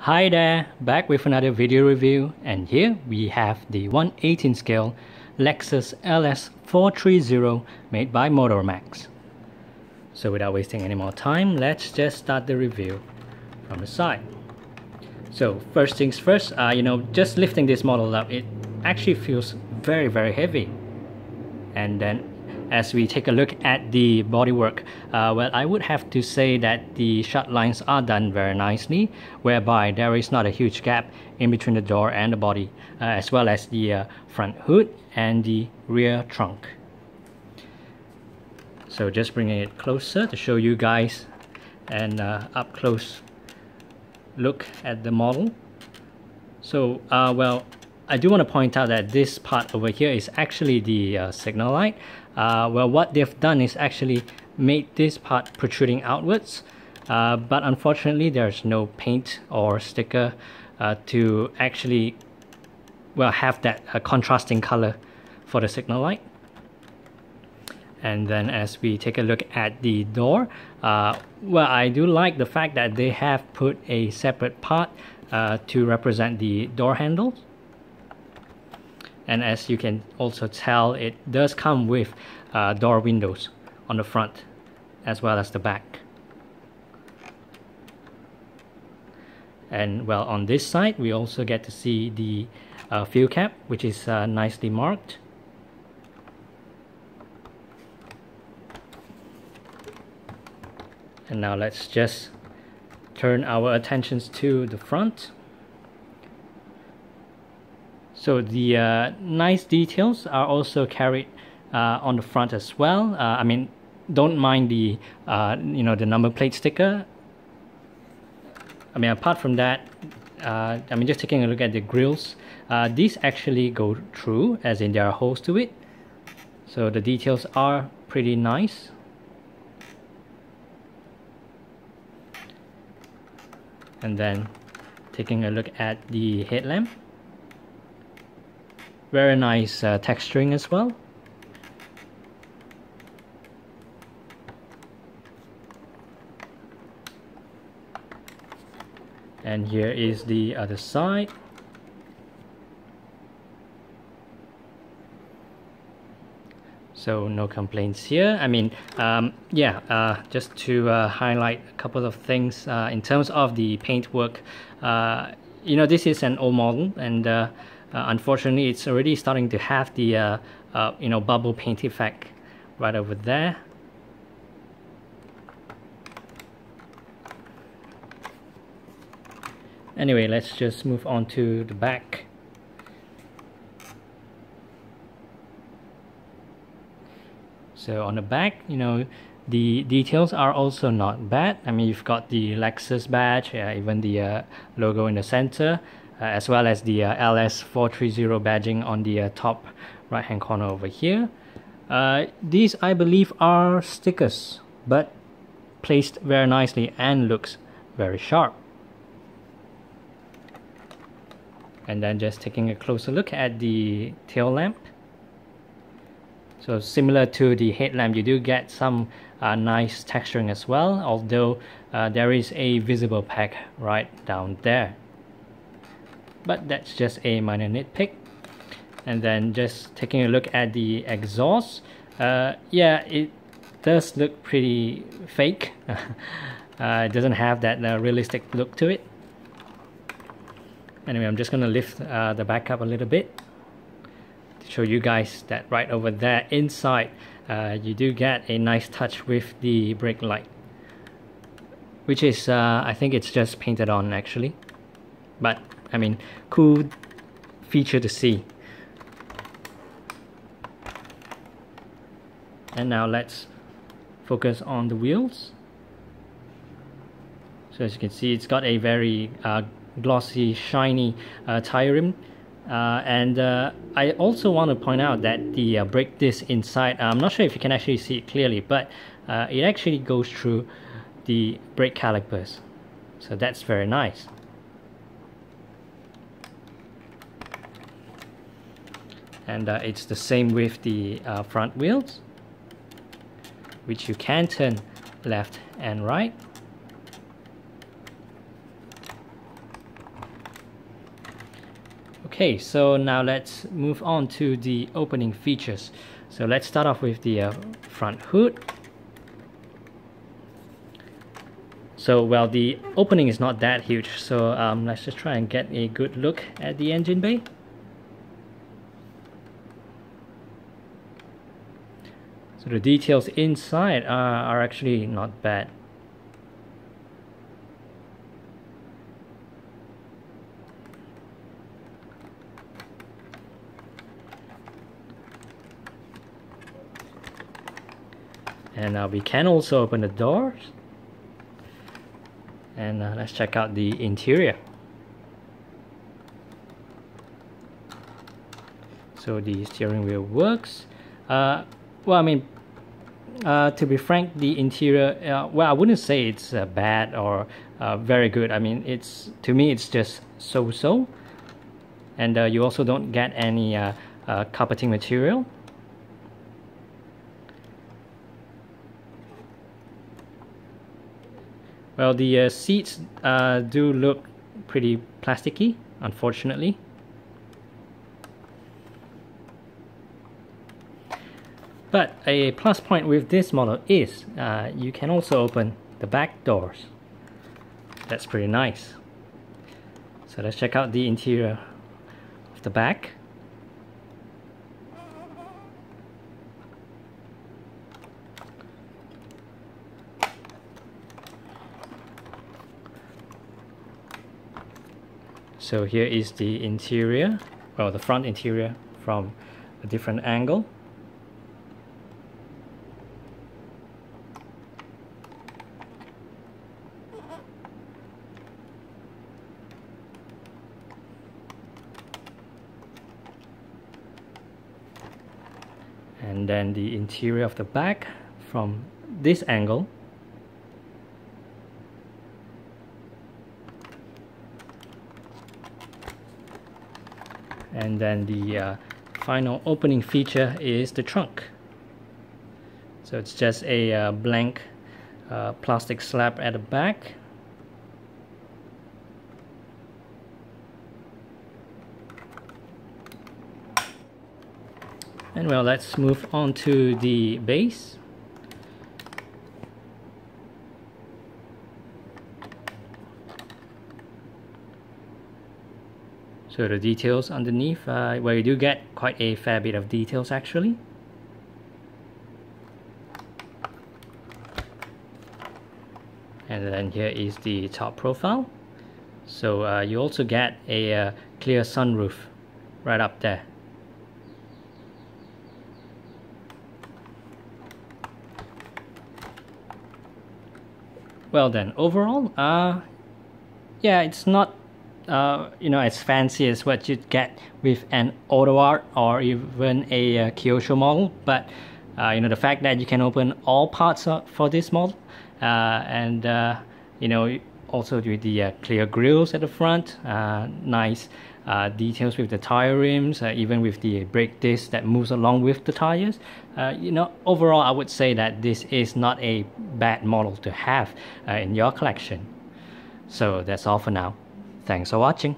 Hi there, back with another video review, and here we have the 1/18 scale Lexus LS 430 made by Motormax. So without wasting any more time, let's just start the review from the side. So first things first, just lifting this model up, it actually feels very heavy. And then as we take a look at the bodywork, well, I would have to say that the shut lines are done very nicely, whereby there is not a huge gap in between the door and the body, as well as the front hood and the rear trunk. So just bringing it closer to show you guys an up close look at the model. So well, I do want to point out that this part over here is actually the signal light. Well, what they've done is actually made this part protruding outwards, but unfortunately there's no paint or sticker to actually, well, have that contrasting color for the signal light. And then as we take a look at the door, well, I do like the fact that they have put a separate part to represent the door handles. And as you can also tell, it does come with door windows on the front as well as the back. And well, on this side we also get to see the fuel cap, which is nicely marked. And now let's just turn our attentions to the front. So the nice details are also carried on the front as well. I mean, don't mind the the number plate sticker. I mean, apart from that, I mean, just taking a look at the grills, these actually go through, as in there are holes to it. So the details are pretty nice. And then taking a look at the headlamp. Very nice texturing as well. And here is the other side. So no complaints here. I mean, yeah, just to highlight a couple of things in terms of the paintwork. This is an old model, and unfortunately it's already starting to have the bubble paint effect right over there. Anyway, let's just move on to the back. So on the back, the details are also not bad. I mean, you've got the Lexus badge, even the logo in the center, as well as the LS 430 badging on the top right hand corner over here. These, I believe, are stickers, but placed very nicely and looks very sharp. And then just taking a closer look at the tail lamp. So similar to the headlamp, you do get some nice texturing as well, although there is a visible peak right down there. But that's just a minor nitpick. And then just taking a look at the exhaust, yeah, it does look pretty fake. It doesn't have that realistic look to it. Anyway, I'm just going to lift the back up a little bit to show you guys that right over there inside you do get a nice touch with the brake light, which is I think it's just painted on actually, but I mean, cool feature to see. And now let's focus on the wheels. So as you can see, it's got a very glossy, shiny tire rim, and I also want to point out that the brake disc inside, I'm not sure if you can actually see it clearly, but it actually goes through the brake calipers, so that's very nice. And it's the same with the front wheels, which you can turn left and right. Okay, so now let's move on to the opening features. So let's start off with the front hood. So well, the opening is not that huge, so let's just try and get a good look at the engine bay. So the details inside are actually not bad. And we can also open the doors. And let's check out the interior. So the steering wheel works. Well, I mean, to be frank, the interior, well, I wouldn't say it's bad or very good. I mean, to me it's just so-so. And you also don't get any carpeting material. Well, the seats do look pretty plasticky, unfortunately. But a plus point with this model is you can also open the back doors. That's pretty nice. So let's check out the interior of the back. So here is the interior, well, the front interior from a different angle. And then the interior of the back from this angle. And then the final opening feature is the trunk. So it's just a blank plastic slab at the back. And well, let's move on to the base. So the details underneath, where you do get quite a fair bit of details actually. And then here is the top profile. So you also get a clear sunroof right up there. Well then, overall, yeah, it's not you know, as fancy as what you'd get with an Auto Art or even a Kyosho model, but you know, the fact that you can open all parts for this model, and you know, also with the clear grills at the front, nice details with the tire rims, even with the brake disc that moves along with the tires. You know, overall I would say that this is not a bad model to have in your collection. So that's all for now. Thanks for watching.